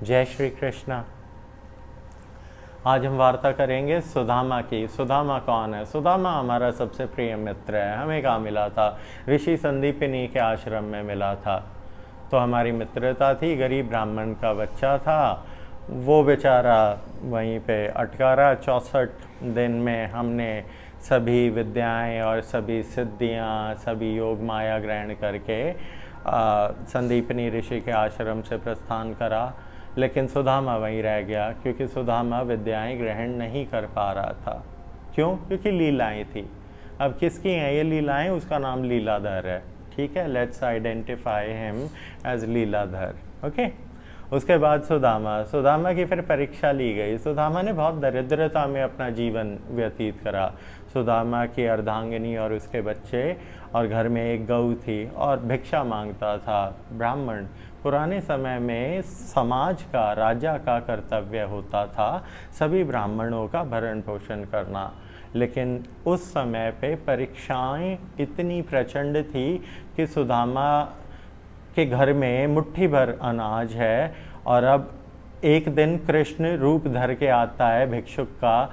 जय श्री कृष्ण। आज हम वार्ता करेंगे सुदामा की। सुदामा कौन है? सुदामा हमारा सबसे प्रिय मित्र है। हमें कहाँ मिला था? ऋषि संदीपनी के आश्रम में मिला था। तो हमारी मित्रता थी। गरीब ब्राह्मण का बच्चा था, वो बेचारा वहीं पे अटका रहा। 64 दिन में हमने सभी विद्याएं और सभी सिद्धियां, सभी योग माया ग्रहण करके संदीपनी ऋषि के आश्रम से प्रस्थान करा। लेकिन सुदामा वहीं रह गया, क्योंकि सुदामा विद्याएं ग्रहण नहीं कर पा रहा था। क्यों? क्योंकि लीलाएं थी। अब किसकी हैं ये लीलाएं? उसका नाम लीलाधर है। ठीक है, let's identify him as Leeladhar. Okay. उसके बाद सुदामा की फिर परीक्षा ली गई। सुदामा ने बहुत दरिद्रता में अपना जीवन व्यतीत करा। सुदामा की अर्धांगिनी और उसके बच्चे, और घर में एक गऊ थी, और भिक्षा मांगता था। ब्राह्मण, पुराने समय में समाज का, राजा का कर्तव्य होता था सभी ब्राह्मणों का भरण पोषण करना। लेकिन उस समय पे परीक्षाएं इतनी प्रचंड थी कि सुदामा के घर में मुट्ठी भर अनाज है, और अब एक दिन कृष्ण रूप धर के आता है भिक्षुक का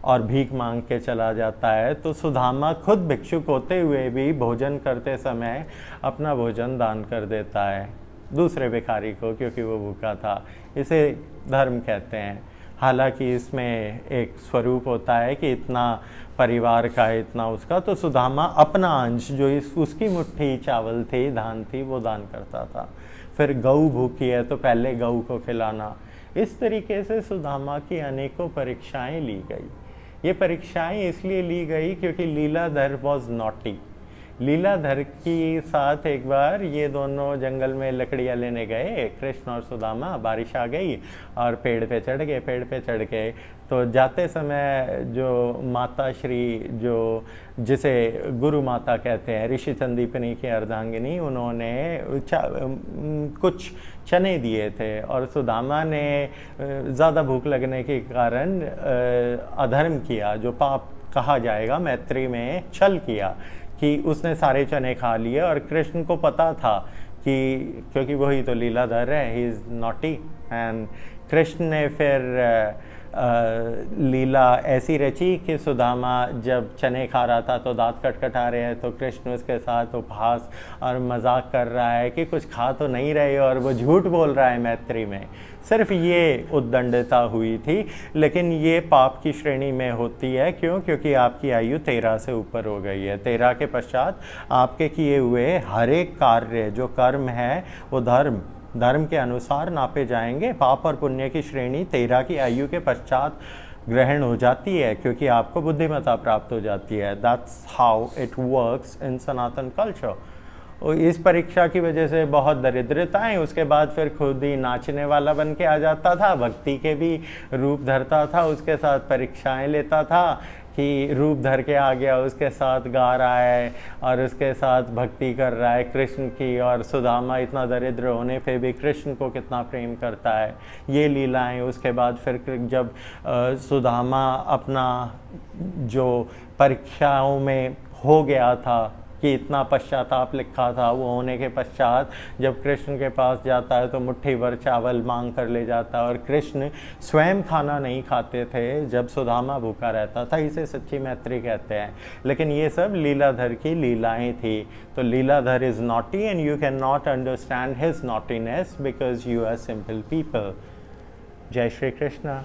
और भीख मांग के चला जाता है। तो सुदामा खुद भिक्षुक होते हुए भी भोजन करते समय अपना भोजन दान कर देता है दूसरे भिखारी को, क्योंकि वो भूखा था। इसे धर्म कहते हैं। हालांकि इसमें एक स्वरूप होता है कि इतना परिवार का, इतना उसका। तो सुदामा अपना अंश, जो उसकी मुट्ठी चावल थी, धान थी, वो दान करता था। फिर गऊ भूखी है तो पहले गऊ को खिलाना। इस तरीके से सुदामा की अनेकों परीक्षाएं ली गई। ये परीक्षाएं इसलिए ली गई क्योंकि लीलाधर वॉज नॉटी। लीलाधर की साथ एक बार ये दोनों जंगल में लकड़ियाँ लेने गए, कृष्ण और सुदामा। बारिश आ गई और पेड़ पे चढ़ गए। तो जाते समय जो माता श्री, जो जिसे गुरु माता कहते हैं, ऋषि संदीपनी की अर्धांगिनी, उन्होंने कुछ चने दिए थे, और सुदामा ने ज़्यादा भूख लगने के कारण अधर्म किया, जो पाप कहा जाएगा, मैत्री में छल किया कि उसने सारे चने खा लिए। और कृष्ण को पता था कि, क्योंकि वही तो लीलाधर है, he is naughty. And Krishna ने फिर लीला ऐसी रची कि सुदामा जब चने खा रहा था तो दांत खटखटा रहे हैं, तो कृष्ण उसके साथ उपहास और मजाक कर रहा है कि कुछ खा तो नहीं रहे, और वो झूठ बोल रहा है मैत्री में। सिर्फ ये उद्दंडता हुई थी, लेकिन ये पाप की श्रेणी में होती है। क्यों? क्योंकि आपकी आयु 13 से ऊपर हो गई है। 13 के पश्चात आपके किए हुए हर एक कार्य, जो कर्म है, वो धर्म के अनुसार नापे जाएंगे। पाप और पुण्य की श्रेणी 13 की आयु के पश्चात ग्रहण हो जाती है, क्योंकि आपको बुद्धिमत्ता प्राप्त हो जाती है। That's how it works in Sanatan culture. इस परीक्षा की वजह से बहुत दरिद्रताएं। उसके बाद फिर खुद ही नाचने वाला बन के आ जाता था, भक्ति के भी रूप धरता था, उसके साथ परीक्षाएं लेता था कि रूप धर के आ गया, उसके साथ गा रहा है और उसके साथ भक्ति कर रहा है कृष्ण की। और सुदामा इतना दरिद्र होने पे भी कृष्ण को कितना प्रेम करता है, ये लीलाएं। उसके बाद फिर जब सुदामा अपना जो परीक्षाओं में हो गया था कि इतना पश्चाताप लिखा था, वो होने के पश्चात जब कृष्ण के पास जाता है तो मुट्ठी भर चावल मांग कर ले जाता है। और कृष्ण स्वयं खाना नहीं खाते थे जब सुदामा भूखा रहता था। इसे सच्ची मैत्री कहते हैं। लेकिन ये सब लीलाधर की लीलाएं थी। तो Leeladhar is naughty and you can not understand his naughtiness because you are simple people. जय श्री कृष्ण।